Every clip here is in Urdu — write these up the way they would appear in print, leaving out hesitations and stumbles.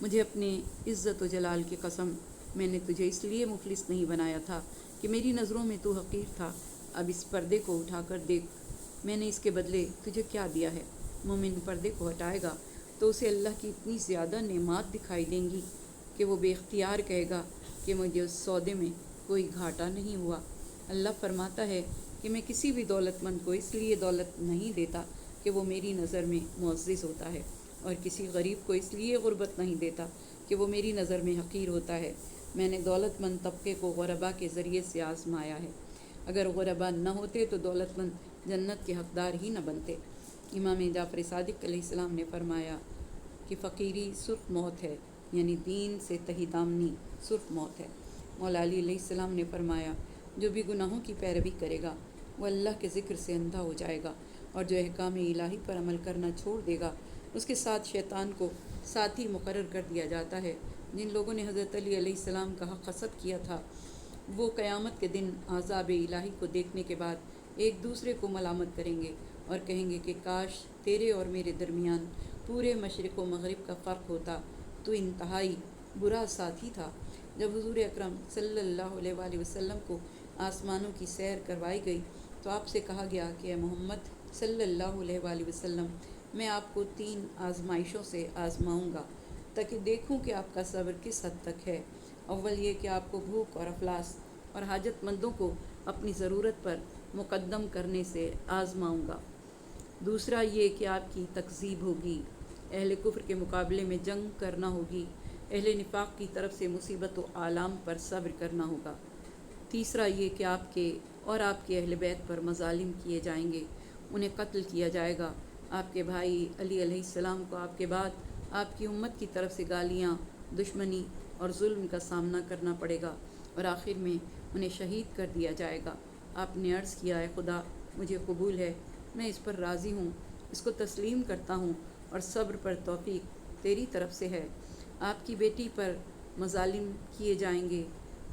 مجھے اپنے عزت و جلال کی قسم، میں نے تجھے اس لیے مفلس نہیں بنایا تھا کہ میری نظروں میں تو حقیر تھا۔ اب اس پردے کو اٹھا کر دیکھ، میں نے اس کے بدلے تجھے کیا دیا ہے۔ مومن پردے کو ہٹائے گا تو اسے اللہ کی اتنی زیادہ نعمات دکھائی دیں گی کہ وہ بے اختیار کہے گا کہ مجھے اس سودے میں کوئی گھاٹا نہیں ہوا۔ اللہ فرماتا ہے کہ میں کسی بھی دولت مند کو اس لیے دولت نہیں دیتا کہ وہ میری نظر میں معزز ہوتا ہے، اور کسی غریب کو اس لیے غربت نہیں دیتا کہ وہ میری نظر میں حقیر ہوتا ہے۔ میں نے دولت مند طبقے کو غربا کے ذریعے سے آزمایا ہے۔ اگر غربا نہ ہوتے تو دولت مند جنت کے حقدار ہی نہ بنتے۔ امام جعفر صادق علیہ السلام نے فرمایا کہ فقیری سرخ موت ہے، یعنی دین سے تہی دامنی سرخ موت ہے۔ مولا علی علیہ السلام نے فرمایا جو بھی گناہوں کی پیروی کرے گا وہ اللہ کے ذکر سے اندھا ہو جائے گا، اور جو احکام الہی پر عمل کرنا چھوڑ دے گا اس کے ساتھ شیطان کو ساتھی مقرر کر دیا جاتا ہے۔ جن لوگوں نے حضرت علی علیہ السلام کا حق غصب کیا تھا وہ قیامت کے دن عذاب الہی کو دیکھنے کے بعد ایک دوسرے کو ملامت کریں گے اور کہیں گے کہ کاش تیرے اور میرے درمیان پورے مشرق و مغرب کا فرق ہوتا، تو انتہائی برا ساتھی تھا۔ جب حضور اکرم صلی اللہ علیہ وآلہ وسلم کو آسمانوں کی سیر کروائی گئی تو آپ سے کہا گیا کہ اے محمد صلی اللہ علیہ وآلہ وسلم، میں آپ کو 3 آزمائشوں سے آزماؤں گا تاکہ دیکھوں کہ آپ کا صبر کس حد تک ہے۔ اول یہ کہ آپ کو بھوک اور افلاس اور حاجت مندوں کو اپنی ضرورت پر مقدم کرنے سے آزماؤں گا۔ دوسرا یہ کہ آپ کی تکذیب ہوگی، اہل کفر کے مقابلے میں جنگ کرنا ہوگی، اہل نفاق کی طرف سے مصیبت و آلام پر صبر کرنا ہوگا۔ تیسرا یہ کہ آپ کے اور آپ کے اہل بیت پر مظالم کیے جائیں گے، انہیں قتل کیا جائے گا۔ آپ کے بھائی علی علیہ السلام کو آپ کے بعد آپ کی امت کی طرف سے گالیاں، دشمنی اور ظلم کا سامنا کرنا پڑے گا، اور آخر میں انہیں شہید کر دیا جائے گا۔ آپ نے عرض کیا اے خدا، مجھے قبول ہے، میں اس پر راضی ہوں، اس کو تسلیم کرتا ہوں، اور صبر پر توفیق تیری طرف سے ہے۔ آپ کی بیٹی پر مظالم کیے جائیں گے،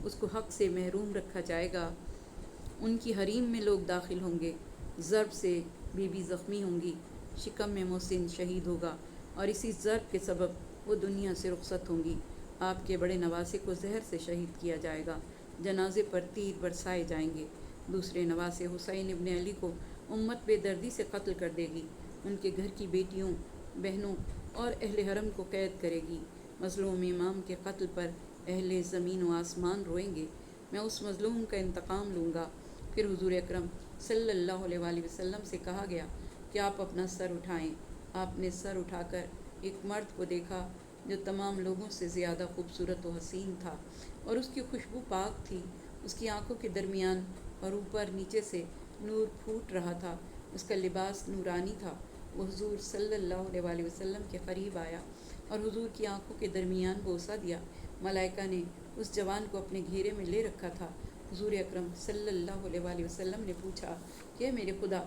اس کو حق سے محروم رکھا جائے گا، ان کی حریم میں لوگ داخل ہوں گے، ضرب سے بی بی زخمی ہوں گی، شکم میں محسن شہید ہوگا، اور اسی ضرب کے سبب وہ دنیا سے رخصت ہوں گی۔ آپ کے بڑے نواسے کو زہر سے شہید کیا جائے گا، جنازے پر تیر برسائے جائیں گے۔ دوسرے نواسے حسین ابن علی کو امت بے دردی سے قتل کر دے گی، ان کے گھر کی بیٹیوں، بہنوں اور اہل حرم کو قید کرے گی۔ مظلوم امام کے قتل پر اہل زمین و آسمان روئیں گے، میں اس مظلوم کا انتقام لوں گا۔ پھر حضور اکرم صلی اللہ علیہ وآلہ وسلم سے کہا گیا کہ آپ اپنا سر اٹھائیں۔ آپ نے سر اٹھا کر ایک مرد کو دیکھا جو تمام لوگوں سے زیادہ خوبصورت و حسین تھا، اور اس کی خوشبو پاک تھی، اس کی آنکھوں کے درمیان اور اوپر نیچے سے نور پھوٹ رہا تھا، اس کا لباس نورانی تھا۔ وہ حضور صلی اللہ علیہ وآلہ وسلم کے قریب آیا اور حضور کی آنکھوں کے درمیان بوسہ دیا۔ ملائکہ نے اس جوان کو اپنے گھیرے میں لے رکھا تھا۔ حضور اکرم صلی اللہ علیہ وآلہ وسلم نے پوچھا کہ میرے خدا،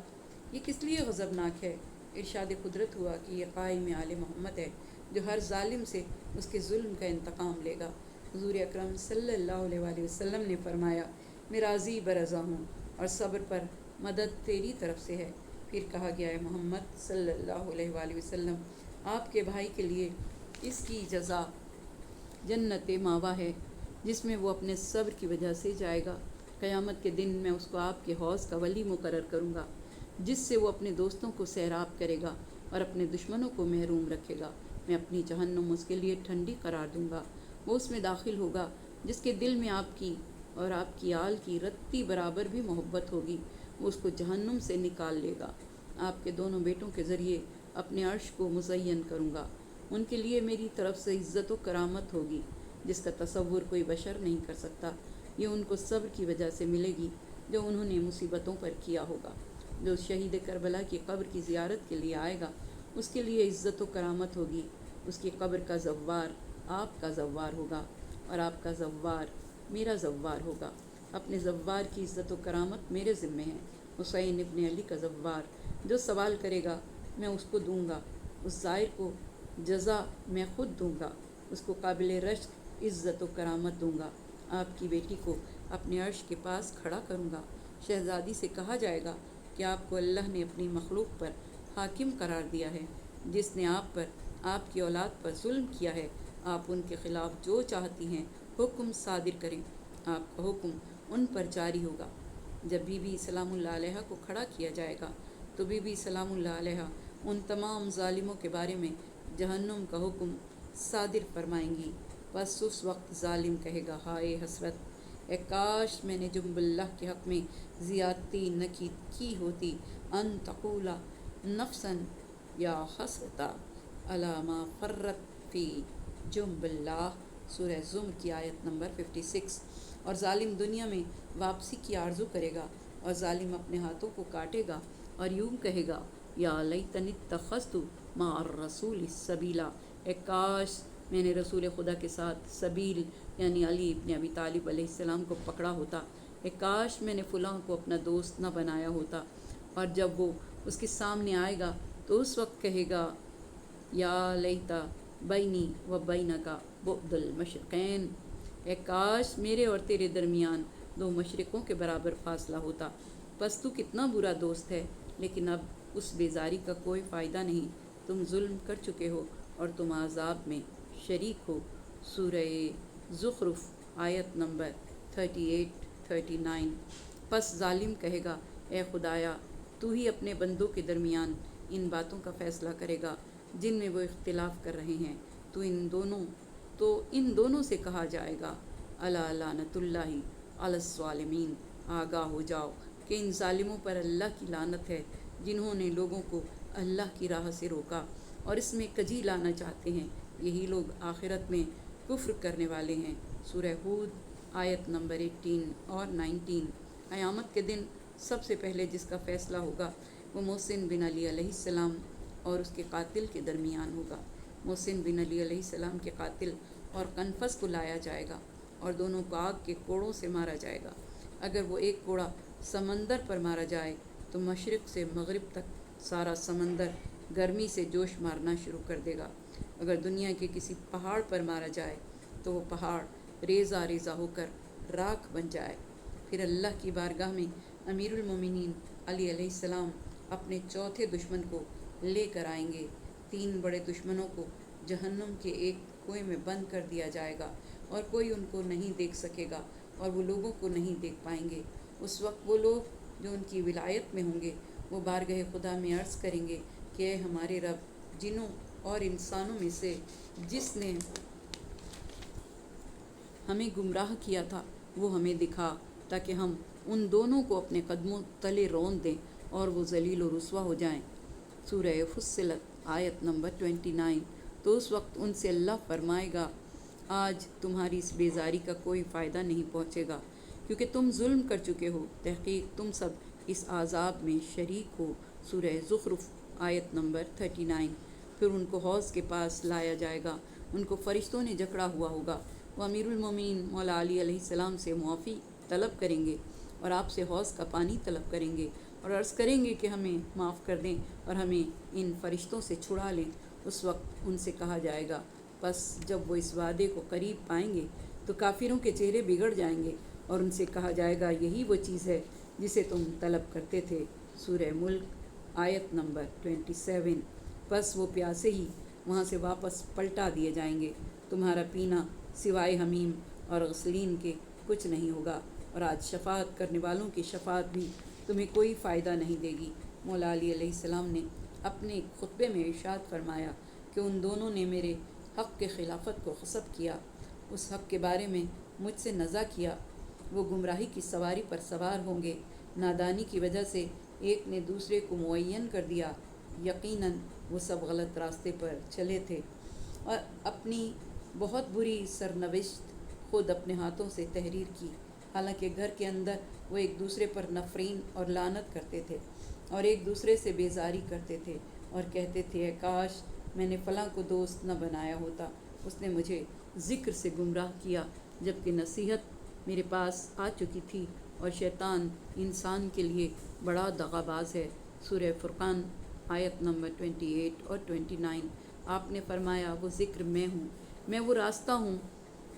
یہ کس لیے غضبناک ہے؟ ارشاد قدرت ہوا کہ یہ قائم آل محمد ہے جو ہر ظالم سے اس کے ظلم کا انتقام لے گا۔ حضور اکرم صلی اللہ علیہ وآلہ وسلم نے فرمایا میں راضی برضا ہوں اور صبر پر مدد تیری طرف سے ہے۔ پھر کہا گیا ہے محمد صلی اللہ علیہ وآلہ وسلم، آپ کے بھائی کے لیے اس کی جزا جنت ماوا ہے جس میں وہ اپنے صبر کی وجہ سے جائے گا۔ قیامت کے دن میں اس کو آپ کے حوض کا ولی مقرر کروں گا، جس سے وہ اپنے دوستوں کو سیراب کرے گا اور اپنے دشمنوں کو محروم رکھے گا۔ میں اپنی جہنم اس کے لیے ٹھنڈی قرار دوں گا، وہ اس میں داخل ہوگا جس کے دل میں آپ کی اور آپ کی آل کی رتی برابر بھی محبت ہوگی، وہ اس کو جہنم سے نکال لے گا۔ آپ کے دونوں بیٹوں کے ذریعے اپنے عرش کو مزین کروں گا، ان کے لیے میری طرف سے عزت و کرامت ہوگی جس کا تصور کوئی بشر نہیں کر سکتا۔ یہ ان کو صبر کی وجہ سے ملے گی جو انہوں نے مصیبتوں پر کیا ہوگا۔ جو شہید کربلا کی قبر کی زیارت کے لیے آئے گا اس کے لیے عزت و کرامت ہوگی، اس کی قبر کا زوار آپ کا زوار ہوگا اور آپ کا زوار میرا زوار ہوگا۔ اپنے زوار کی عزت و کرامت میرے ذمے ہے۔ حسین ابن علی کا زوار جو سوال کرے گا میں اس کو دوں گا، اس زائر کو جزا میں خود دوں گا، اس کو قابل رشک عزت و کرامت دوں گا۔ آپ کی بیٹی کو اپنے عرش کے پاس کھڑا کروں گا۔ شہزادی سے کہا جائے گا کہ آپ کو اللہ نے اپنی مخلوق پر حاکم قرار دیا ہے، جس نے آپ پر، آپ کی اولاد پر ظلم کیا ہے، آپ ان کے خلاف جو چاہتی ہیں حکم صادر کریں، آپ کا حکم ان پر جاری ہوگا۔ جب بی بی سلام اللہ علیہ کو کھڑا کیا جائے گا تو بی بی سلام اللہ علیہ ان تمام ظالموں کے بارے میں جہنم کا حکم صادر فرمائیں گی۔ بس اس وقت ظالم کہے گا، ہائے حسرت، اے کاش میں نے جنب اللہ کے حق میں زیادتی نہ کی ہوتی، ان تقولا نفسا یا حسرتا علی ما فرت فی جنب اللہ، سورہ زمر کی آیت نمبر 56۔ اور ظالم دنیا میں واپسی کی آرزو کرے گا، اور ظالم اپنے ہاتھوں کو کاٹے گا اور یوں کہے گا، یا لیتنی اتخذت مع الرسول سبیلا، اے کاش میں نے رسول خدا کے ساتھ سبیل یعنی علی ابن ابی طالب علیہ السلام کو پکڑا ہوتا، اے کاش میں نے فلاں کو اپنا دوست نہ بنایا ہوتا۔ اور جب وہ اس کے سامنے آئے گا تو اس وقت کہے گا، یا لیتا بینی و بینک بعد المشرقین، اے کاش میرے اور تیرے درمیان دو مشرقوں کے برابر فاصلہ ہوتا۔ بس تو کتنا برا دوست ہے، لیکن اب اس بیزاری کا کوئی فائدہ نہیں، تم ظلم کر چکے ہو اور تم عذاب میں شریک ہو۔ سورہ زخرف آیت نمبر 38-39۔ پس ظالم کہے گا، اے خدایا، تو ہی اپنے بندوں کے درمیان ان باتوں کا فیصلہ کرے گا جن میں وہ اختلاف کر رہے ہیں، تو ان دونوں سے کہا جائے گا، الا لعنت اللہ علی الظالمین، آگاہ ہو جاؤ کہ ان ظالموں پر اللہ کی لعنت ہے جنہوں نے لوگوں کو اللہ کی راہ سے روکا اور اس میں کجی لانا چاہتے ہیں، یہی لوگ آخرت میں کفر کرنے والے ہیں۔ سورہ ہود آیت نمبر 18 اور 19۔ قیامت کے دن سب سے پہلے جس کا فیصلہ ہوگا وہ محسن بن علی علیہ السلام اور اس کے قاتل کے درمیان ہوگا۔ محسن بن علی علیہ السلام کے قاتل اور قنفذ کو لایا جائے گا اور دونوں کو آگ کے کوڑوں سے مارا جائے گا۔ اگر وہ ایک کوڑا سمندر پر مارا جائے تو مشرق سے مغرب تک سارا سمندر گرمی سے جوش مارنا شروع کر دے گا۔ اگر دنیا کے کسی پہاڑ پر مارا جائے تو وہ پہاڑ ریزہ ریزہ ہو کر راکھ بن جائے۔ پھر اللہ کی بارگاہ میں امیر المومنین علی علیہ السلام اپنے چوتھے دشمن کو لے کر آئیں گے۔ 3 بڑے دشمنوں کو جہنم کے ایک کنویں میں بند کر دیا جائے گا اور کوئی ان کو نہیں دیکھ سکے گا اور وہ لوگوں کو نہیں دیکھ پائیں گے۔ اس وقت وہ لوگ جو ان کی ولایت میں ہوں گے وہ بارگاہ خدا میں عرض کریں گے کہ اے ہمارے رب، جنوں اور انسانوں میں سے جس نے ہمیں گمراہ کیا تھا وہ ہمیں دکھا تاکہ ہم ان دونوں کو اپنے قدموں تلے روند دیں اور وہ ذلیل و رسوا ہو جائیں۔ سورہ فصلت آیت نمبر 29۔ تو اس وقت ان سے اللہ فرمائے گا، آج تمہاری اس بیزاری کا کوئی فائدہ نہیں پہنچے گا کیونکہ تم ظلم کر چکے ہو، تحقیق تم سب اس عذاب میں شریک ہو۔ سورہ زخرف آیت نمبر 39۔ پھر ان کو حوض کے پاس لایا جائے گا، ان کو فرشتوں نے جکڑا ہوا ہوگا، وہ امیر المومنین مولا علی علیہ السلام سے معافی طلب کریں گے اور آپ سے حوض کا پانی طلب کریں گے اور عرض کریں گے کہ ہمیں معاف کر دیں اور ہمیں ان فرشتوں سے چھڑا لیں۔ اس وقت ان سے کہا جائے گا، بس جب وہ اس وعدے کو قریب پائیں گے تو کافروں کے چہرے بگڑ جائیں گے اور ان سے کہا جائے گا، یہی وہ چیز ہے جسے تم طلب کرتے تھے۔ سورہ ملک آیت نمبر 27۔ بس وہ پیاسے ہی وہاں سے واپس پلٹا دیے جائیں گے، تمہارا پینا سوائے حمیم اور غسلین کے کچھ نہیں ہوگا، اور آج شفاعت کرنے والوں کی شفاعت بھی تمہیں کوئی فائدہ نہیں دے گی۔ مولا علی علیہ السلام نے اپنے ایک خطبے میں ارشاد فرمایا کہ ان دونوں نے میرے حق کے خلافت کو غصب کیا، اس حق کے بارے میں مجھ سے نزع کیا۔ وہ گمراہی کی سواری پر سوار ہوں گے، نادانی کی وجہ سے ایک نے دوسرے کو معین کر دیا، یقیناً وہ سب غلط راستے پر چلے تھے اور اپنی بہت بری سرنوشت خود اپنے ہاتھوں سے تحریر کی۔ حالانکہ گھر کے اندر وہ ایک دوسرے پر نفرین اور لعنت کرتے تھے اور ایک دوسرے سے بیزاری کرتے تھے اور کہتے تھے، اے کاش میں نے فلاں کو دوست نہ بنایا ہوتا، اس نے مجھے ذکر سے گمراہ کیا جبکہ نصیحت میرے پاس آ چکی تھی، اور شیطان انسان کے لیے بڑا دغاباز ہے۔ سورہ فرقان آیت نمبر 28 اور 29۔ آپ نے فرمایا، وہ ذکر میں ہوں، میں وہ راستہ ہوں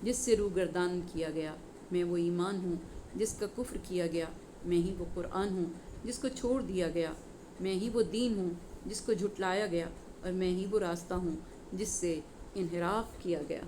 جس سے روگردان کیا گیا، میں وہ ایمان ہوں جس کا کفر کیا گیا، میں ہی وہ قرآن ہوں جس کو چھوڑ دیا گیا، میں ہی وہ دین ہوں جس کو جھٹلایا گیا، اور میں ہی وہ راستہ ہوں جس سے انحراف کیا گیا۔